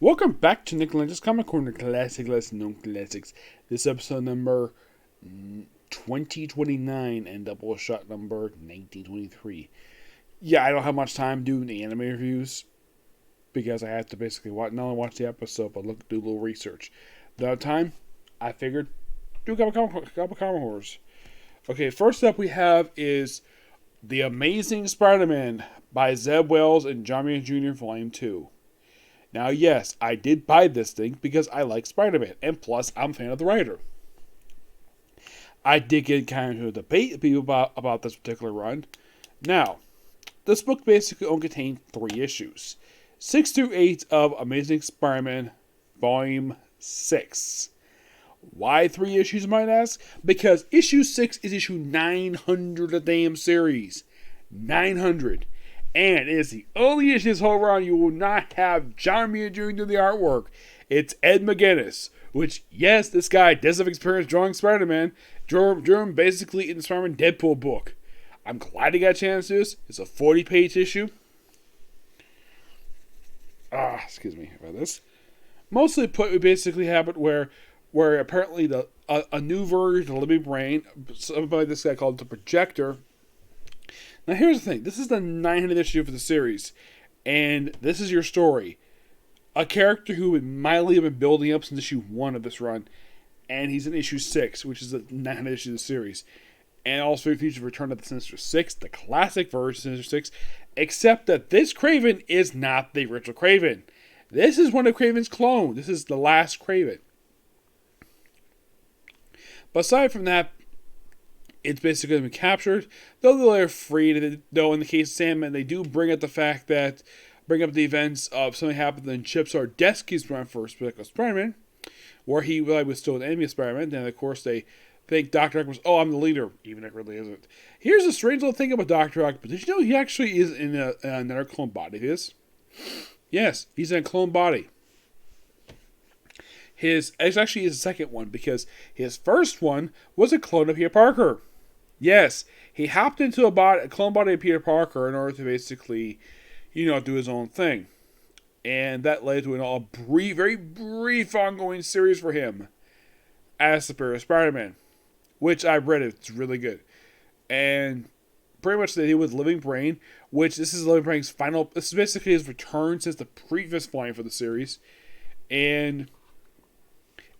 Welcome back to Nick Lenz's Comic Corner, Classic Less Known Classics. This episode number 2029 and Doubleshot number 1923. Yeah, I don't have much time doing the anime reviews because I have to basically not only watch the episode, but do a little research. The other time, I figured, do a couple comic horrors. Okay, first up we have is The Amazing Spider-Man by Zeb Wells and John Romita Jr. Volume 2. Now, yes, I did buy this thing because I like Spider-Man, and plus, I'm a fan of the writer. I did get kind of into a debate with people about this particular run. Now, this book basically only contained 3 issues. 6 through 8 of Amazing Spider-Man, Volume 6. Why 3 issues, you might ask? Because issue 6 is issue 900 of the damn series. 900. And it is the only issue this whole run you will not have John Romita Jr. do the artwork. It's Ed McGuinness, which, yes, this guy does have experience drawing Spider-Man. Drew him basically in the Spider-Man Deadpool book. I'm glad he got a chance to do this. It's a 40-page issue. Excuse me about this. Mostly we basically have it where apparently a new version of Living Brain, something by this guy called the Projector. Now here's the thing, this is the 900th issue for the series, and this is your story. A character who would mildly have been building up since issue 1 of this run, and he's in issue 6, which is the 900th issue of the series. And also features Return of the Sinister 6, the classic version of Sinister 6, except that this Kraven is not the original Kraven. This is one of Kraven's clones. This is the last Kraven. But aside from that, it's basically been captured. Though they're free, though in the case of Sandman, they do bring up the events of something happened in Chip Zdarsky's run for Spider-Man, where he really was still an enemy of Spider-Man. Then, of course, they think Dr. Octopus, I'm the leader, even if it really isn't. Here's a strange little thing about Dr. Octopus. Did you know he actually is in another clone body of his? Yes, he's in a clone body. It's actually his second one, because his first one was a clone of Peter Parker. Yes, he hopped into a clone body of Peter Parker in order to basically, do his own thing. And that led to a very brief ongoing series for him as Superior Spider-Man, which I read. It's really good. And pretty much they did with Living Brain, which this is Living Brain's this is basically his return since the previous volume for the series. And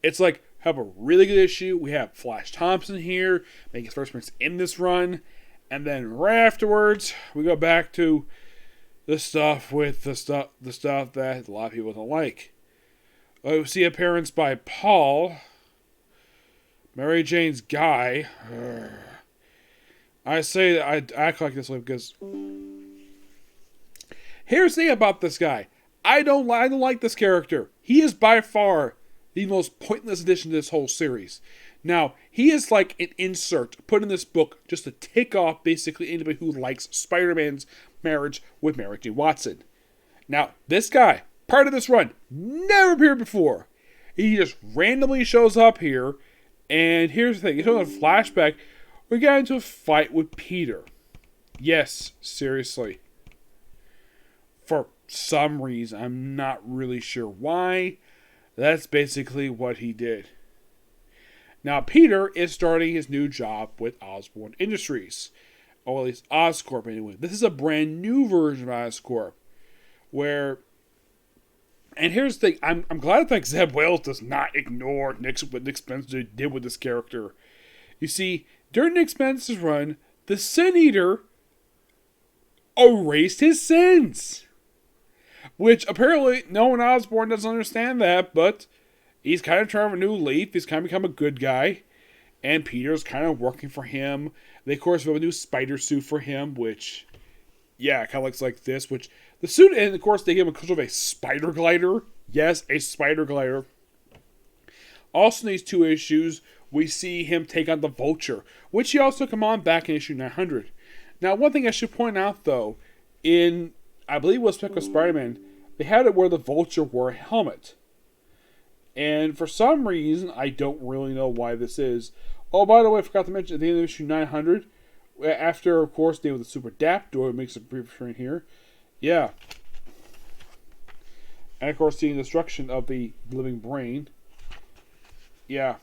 it's like, have a really good issue. We have Flash Thompson here, make his first appearance in this run. And then right afterwards, we go back to the stuff that a lot of people don't like. We see appearance by Paul, Mary Jane's guy. I say that I act like this way because here's the thing about this guy. I don't like this character. He is by far the most pointless addition to this whole series. Now, he is like an insert put in this book just to tick off basically anybody who likes Spider-Man's marriage with Mary Jane Watson. Now, this guy, part of this run, never appeared before. He just randomly shows up here, and here's the thing. It's on a flashback. We got into a fight with Peter. Yes, seriously. For some reason, I'm not really sure why. That's basically what he did. Now, Peter is starting his new job with Osborn Industries. Or at least Oscorp anyway. This is a brand new version of Oscorp. And here's the thing. I'm glad that Zeb Wells does not ignore what Nick Spencer did with this character. You see, during Nick Spencer's run, the Sin Eater erased his sins. Which apparently no one Osborn doesn't understand that, but he's kind of trying a new leaf. He's kind of become a good guy. And Peter's kind of working for him. They, of course, have a new spider suit for him, which, kind of looks like this. Which, the suit, and of course, they give him a a spider glider. Yes, a spider glider. Also in these 2 issues, we see him take on the Vulture, which he also come on back in issue 900. Now, one thing I should point out, though, I believe it was Spider-Man, they had it where the Vulture wore a helmet. And for some reason, I don't really know why this is. Oh, by the way, I forgot to mention, at the end of issue 900, after, of course, they with the Super Daptor, it makes a brief return here. Yeah. And of course, seeing the destruction of the living brain. Yeah.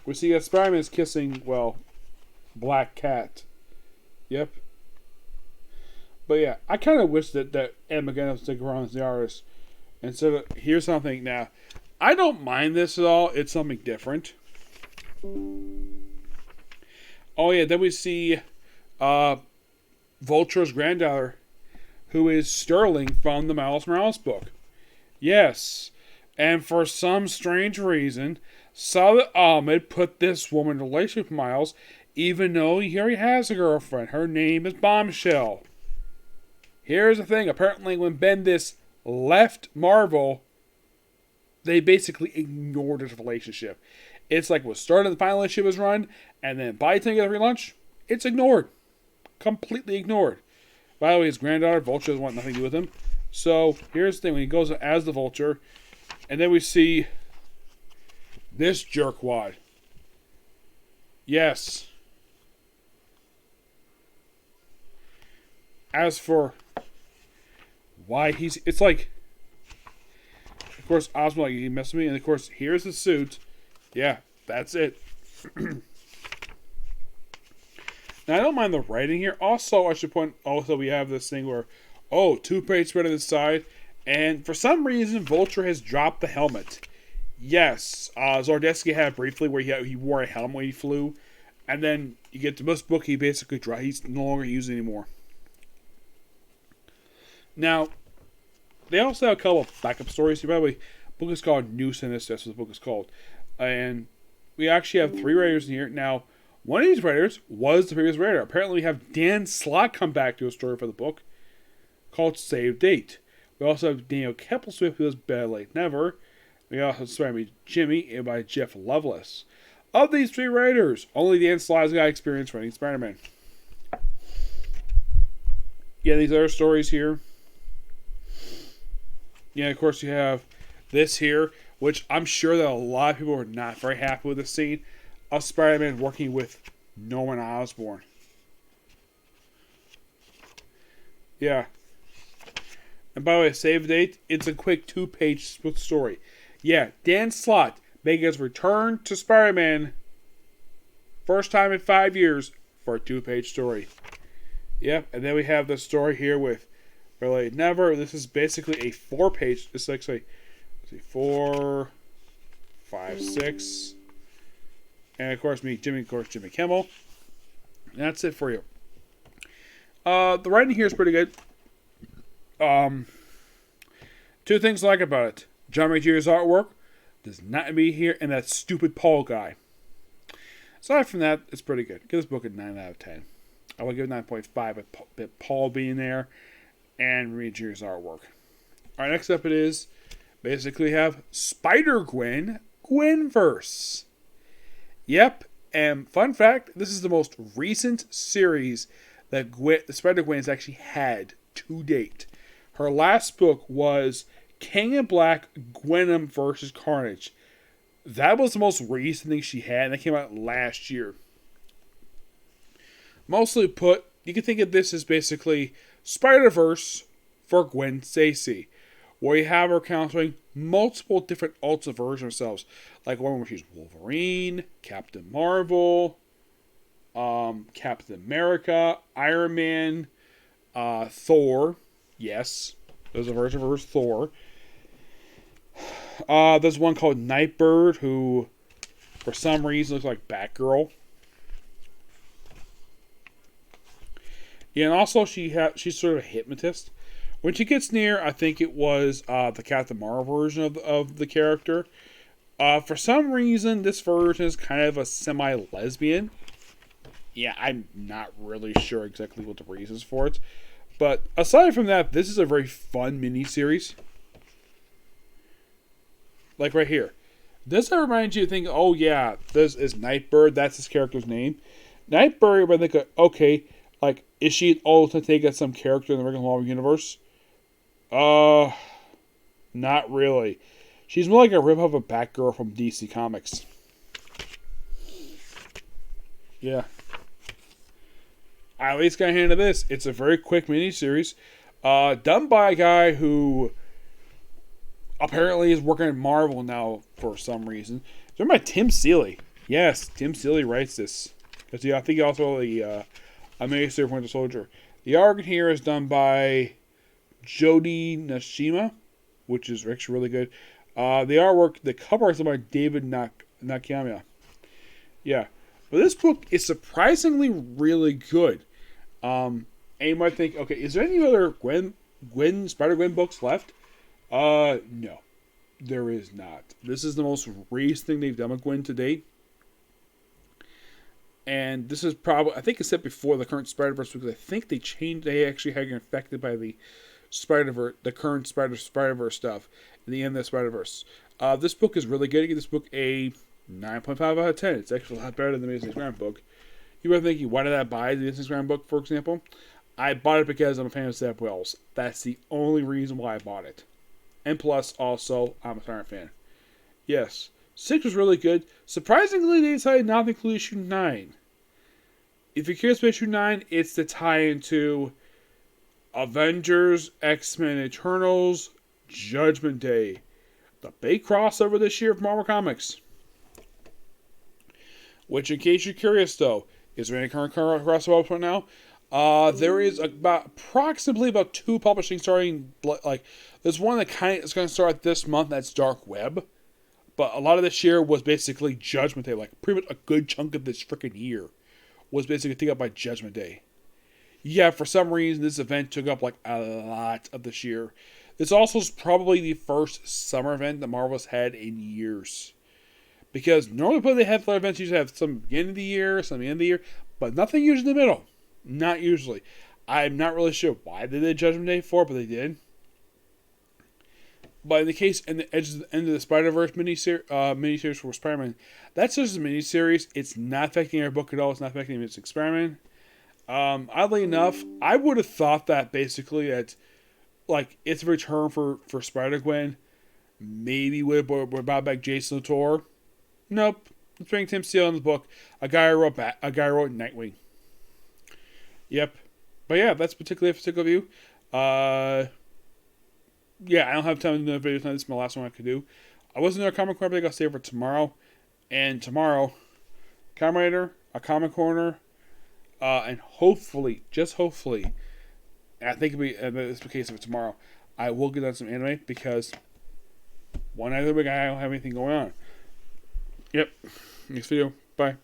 We see that Spider-Man is kissing, well, Black Cat. Yep. But yeah, I kind of wish that Ed McGuinness would stick around as the artist. Instead of, here's something now. I don't mind this at all. It's something different. Oh yeah, then we see Vulture's granddaughter, who is Sterling from the Miles Morales book. Yes. And for some strange reason, Salah Ahmed put this woman in a relationship with Miles, even though he already has a girlfriend. Her name is Bombshell. Here's the thing. Apparently, when Bendis left Marvel, they basically ignored his relationship. It's like what started the final issue was run, and then by the time you get relaunch, it's ignored. Completely ignored. By the way, his granddaughter, Vulture, doesn't want nothing to do with him. So, here's the thing. When he goes as the Vulture, and then we see this jerkwad. Yes. As for why he's... It's like... Of course, Osmo, like, he messed with me. And of course, here's the suit. Yeah, that's it. Now, I don't mind the writing here. Also, I should point... Also, we have this thing where... Oh, 2-page spread on the side. And for some reason, Vulture has dropped the helmet. Yes. Zordetsky had it briefly where he wore a helmet when he flew. And then you get to this book, he basically dropped. He's no longer used anymore. Now, they also have a couple of backup stories here. By the way, the book is called New Sinister. That's what the book is called. And we actually have 3 writers in here. Now, one of these writers was the previous writer. Apparently, we have Dan Slott come back to a story for the book called Save Date. We also have Daniel Keppleswift, who does Better Late Never. We also have Spider-Man Jimmy, and by Jeff Lovelace. Of these 3 writers, only Dan Slott has got experience writing Spider-Man. Yeah, these other stories here. Yeah, of course you have this here, which I'm sure that a lot of people are not very happy with the scene of Spider-Man working with Norman Osborn. Yeah. And by the way, save date, it's a quick 2-page story. Yeah, Dan Slott making his return to Spider-Man first time in 5 years for a 2-page story. Yep, and then we have the story here with Really Never. This is basically a 4-page. It's actually 4, 5, 6. And of course, Jimmy Kimmel. And that's it for you. The writing here is pretty good. 2 things I like about it. John Jr.'s artwork does not be here, and that stupid Paul guy. Aside from that, it's pretty good. Give this book a 9 out of 10. I will give it 9.5 with Paul being there and Romita Jr.'s artwork. Alright, next up it is basically have Spider-Gwen, Gwen-Verse. Yep, and fun fact, this is the most recent series that the Spider-Gwen has actually had to date. Her last book was King in Black, Gwen vs. Carnage. That was the most recent thing she had, and that came out last year. Mostly put, you can think of this as basically Spider-Verse for Gwen Stacy, where you have her countering multiple different alternate versions of themselves, like one where she's Wolverine, Captain Marvel, Captain America, Iron Man, Thor. Yes, there's a version of her as Thor. There's one called Nightbird, who for some reason looks like Batgirl. Yeah, and also she's sort of a hypnotist. When she gets near, I think it was the Captain Marvel version of the character. For some reason, this version is kind of a semi-lesbian. Yeah, I'm not really sure exactly what the reasons for it. But aside from that, this is a very fun mini-series. Like right here. Does that remind you to think, oh yeah, this is Nightbird, that's his character's name? Nightbird, but I think, okay, like, is she an alternate take at some character in the regular Marvel Universe? Not really. She's more like a rip-off of Batgirl from DC Comics. Yeah. I at least got a hand of this. It's a very quick miniseries. Done by a guy who apparently is working at Marvel now for some reason. It's done by Tim Seeley. Yes, Tim Seeley writes this. Because I think he also a miniseries for Winter Soldier. The art here is done by Jody Nashima, which is actually really good. The cover is done by David Nakayama. Yeah. But this book is surprisingly really good. And you might think, okay, is there any other Spider-Gwen books left? No. There is not. This is the most recent thing they've done with Gwen to date. And this is probably, I think it's set before the current Spider-Verse because I think they actually had infected by the Spider-Verse, the current Spider-Verse stuff in the end of the Spider-Verse. This book is really good. I give this book a 9.5 out of 10. It's actually a lot better than the Amazing Spider-Man book. You might be thinking, why did I buy the Amazing Spider-Man book, for example? I bought it because I'm a fan of Zeb Wells. That's the only reason why I bought it. And plus, also, I'm a Spider-Man fan. Yes. 6 was really good. Surprisingly, they decided not to include issue 9. If you're curious about issue 9, it's the tie-in to Avengers, X-Men Eternals, Judgment Day. The big crossover this year of Marvel Comics. Which, in case you're curious, though, is there any current crossover right now? There is approximately about 2 publishing starting. There's one that is going to start this month. That's Dark Web. But a lot of this year was basically Judgment Day. Pretty much a good chunk of this freaking year was basically taken up by Judgment Day. Yeah, for some reason, this event took up a lot of this year. This also is probably the first summer event that Marvel's had in years. Because normally they have events usually have some beginning of the year, some end of the year, but nothing usually in the middle. Not usually. I'm not really sure why they did Judgment Day for, but they did. But in the case, in the end of the Spider-Verse miniseries for Spider-Man, that's just a miniseries. It's not affecting our book at all. It's not affecting Amazing Spider-Man. Oddly enough, I would have thought that basically that, it's a return for Spider-Gwen. Maybe would have brought back Jason Latour. Nope. Let's bring Tim Seeley in the book. A guy who wrote Nightwing. Yep. But yeah, that's particularly a particular view. Yeah, I don't have time to do another video tonight. This is my last one I could do. I wasn't doing a comic corner, but I got to save for tomorrow. And tomorrow, a comic corner, and hopefully, just hopefully, and I think it'll be this is the case of it tomorrow, I will get on some anime because one night of the week I don't have anything going on. Yep. Next video. Bye.